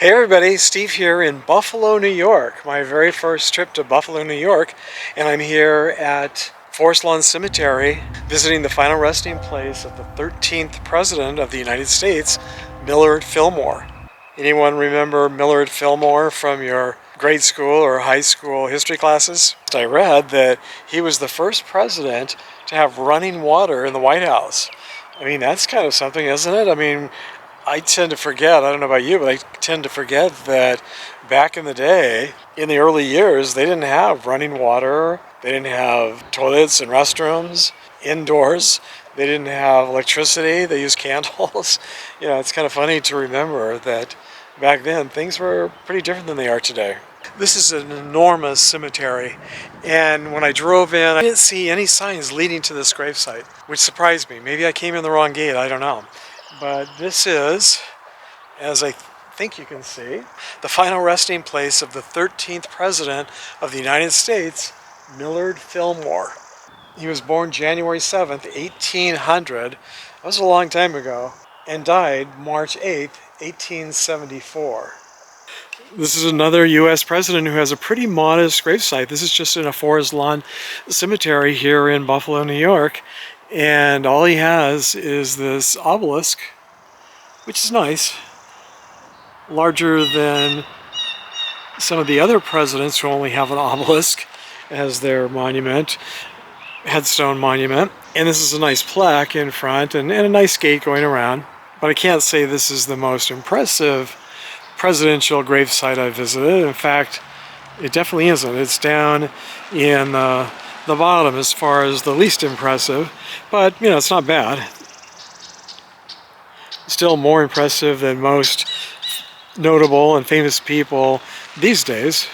Hey everybody, Steve here in Buffalo, New York. My very first trip to Buffalo, New York, and I'm here at Forest Lawn Cemetery visiting the final resting place of the 13th President of the United States, Millard Fillmore. Anyone remember Millard Fillmore from your grade school or high school history classes? I read that he was the first president to have running water in the White House. I mean, that's kind of something, isn't it? I mean, I tend to forget, I don't know about you, but I tend to forget that back in the day, in the early years, they didn't have running water, they didn't have toilets and restrooms indoors, they didn't have electricity, they used candles. You know, it's kind of funny to remember that back then things were pretty different than they are today. This is an enormous cemetery, and when I drove in, I didn't see any signs leading to this gravesite, which surprised me. Maybe I came in the wrong gate, I don't know. But this is, as I think you can see, the final resting place of the 13th President of the United States, Millard Fillmore. He was born January 7th, 1800, that was a long time ago, and died March 8th, 1874. This is another U.S. president who has a pretty modest gravesite. This is just in a Forest Lawn Cemetery here in Buffalo, New York. And all he has is this obelisk, which is nice, larger than some of the other presidents who only have an obelisk as their monument, headstone monument. And this is a nice plaque in front and a nice gate going around. But I can't say this is the most impressive presidential gravesite I've visited. In fact, it definitely isn't. It's down in the bottom as far as the least impressive, but you know, it's not bad. Still more impressive than most notable and famous people these days.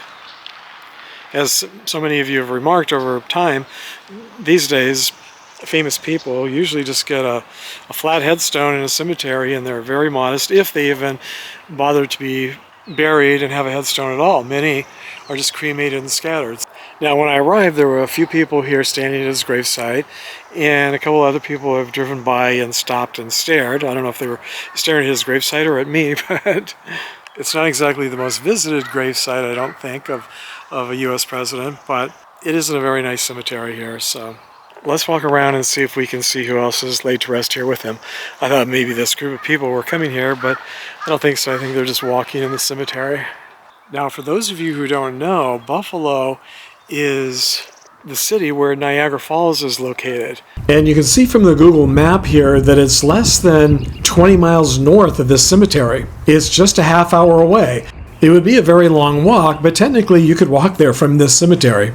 As so many of you have remarked over time, these days famous people usually just get a flat headstone in a cemetery, and they're very modest if they even bother to be buried and have a headstone at all. Many are just cremated and scattered. Now, when I arrived, there were a few people here standing at his gravesite, and a couple other people have driven by and stopped and stared. I don't know if they were staring at his gravesite or at me, but it's not exactly the most visited gravesite, I don't think, of a U.S. president, but it is in a very nice cemetery here, so let's walk around and see if we can see who else is laid to rest here with him. I thought maybe this group of people were coming here, but I don't think so. I think they're just walking in the cemetery. Now, for those of you who don't know, Buffalo is the city where Niagara Falls is located. And you can see from the Google map here that it's less than 20 miles north of this cemetery. It's just a half hour away. It would be a very long walk, but technically you could walk there from this cemetery.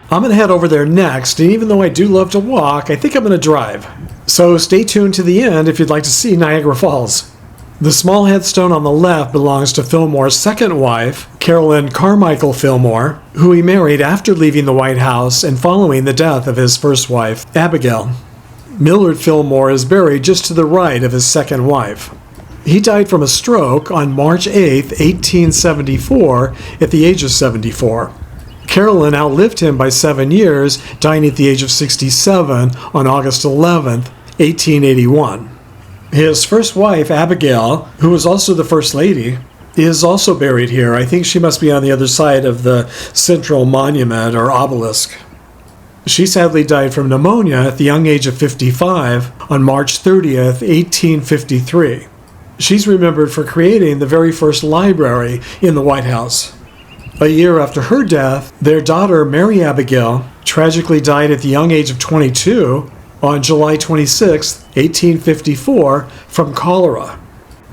I'm going to head over there next, and even though I do love to walk, I think I'm going to drive. So stay tuned to the end if you'd like to see Niagara Falls. The small headstone on the left belongs to Fillmore's second wife, Carolyn Carmichael Fillmore, who he married after leaving the White House and following the death of his first wife, Abigail. Millard Fillmore is buried just to the right of his second wife. He died from a stroke on March 8, 1874, at the age of 74. Carolyn outlived him by 7 years, dying at the age of 67 on August 11, 1881. His first wife, Abigail, who was also the First Lady, is also buried here. I think she must be on the other side of the central monument or obelisk. She sadly died from pneumonia at the young age of 55 on March 30th, 1853. She's remembered for creating the very first library in the White House. A year after her death, their daughter, Mary Abigail, tragically died at the young age of 22 on July 26, 1854, from cholera.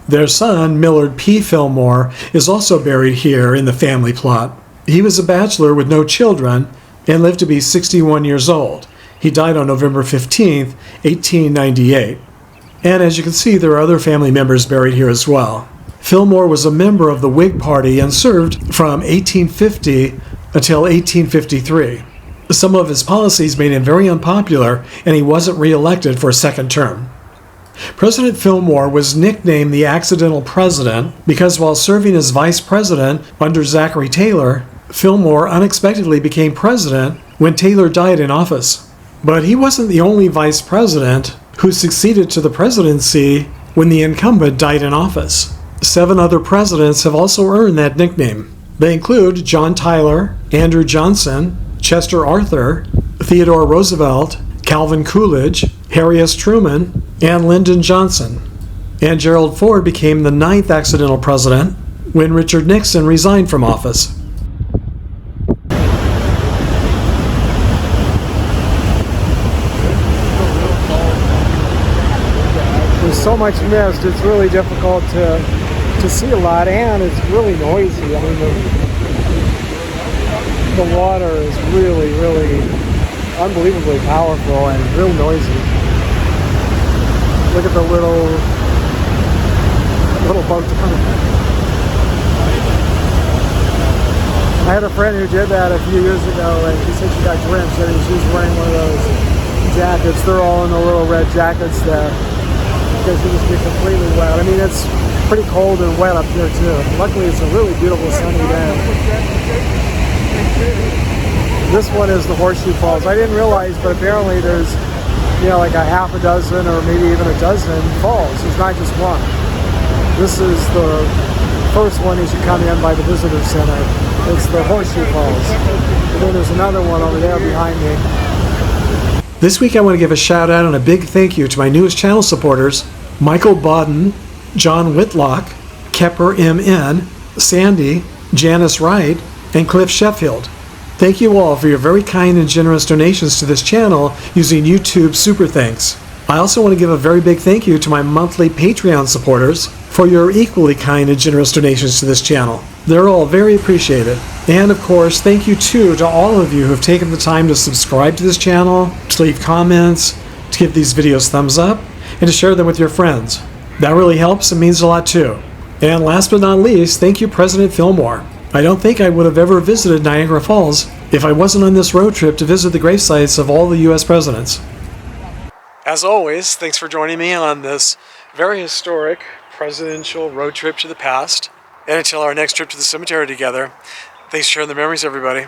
Their son, Millard P. Fillmore, is also buried here in the family plot. He was a bachelor with no children and lived to be 61 years old. He died on November 15, 1898. And as you can see, there are other family members buried here as well. Fillmore was a member of the Whig Party and served from 1850 until 1853. Some of his policies made him very unpopular, and he wasn't re-elected for a second term. President Fillmore was nicknamed the Accidental President because while serving as vice president under Zachary Taylor, Fillmore unexpectedly became president when Taylor died in office. But he wasn't the only vice president who succeeded to the presidency when the incumbent died in office. 7 other presidents have also earned that nickname. They include John Tyler, Andrew Johnson, Chester Arthur, Theodore Roosevelt, Calvin Coolidge, Harry S. Truman, and Lyndon Johnson. And Gerald Ford became the 9th accidental president when Richard Nixon resigned from office. There's so much mist, it's really difficult to see a lot, and it's really noisy. I mean, the water is really, really unbelievably powerful and real noisy. Look at the little boat. I had a friend who did that a few years ago, and she said she got drenched, and she was wearing one of those jackets. They're all in the little red jackets there, because you just get completely wet. I mean, it's pretty cold and wet up here too. Luckily, it's a really beautiful sunny day. This one is the Horseshoe Falls. I didn't realize, but apparently there's, like a half a dozen or maybe even a dozen falls. There's not just one. This is the first one as you come in by the visitor center. It's the Horseshoe Falls. And then there's another one over there behind me. This week I want to give a shout out and a big thank you to my newest channel supporters, Michael Bodden, John Whitlock, Kepper MN, Sandy, Janice Wright, and Cliff Sheffield. Thank you all for your very kind and generous donations to this channel using YouTube Super Thanks. I also want to give a very big thank you to my monthly Patreon supporters for your equally kind and generous donations to this channel. They're all very appreciated. And of course, thank you too to all of you who have taken the time to subscribe to this channel, to leave comments, to give these videos thumbs up, and to share them with your friends. That really helps and means a lot too. And last but not least, thank you President Fillmore. I don't think I would have ever visited Niagara Falls if I wasn't on this road trip to visit the grave sites of all the U.S. presidents. As always, thanks for joining me on this very historic presidential road trip to the past. And until our next trip to the cemetery together, thanks for sharing the memories, everybody.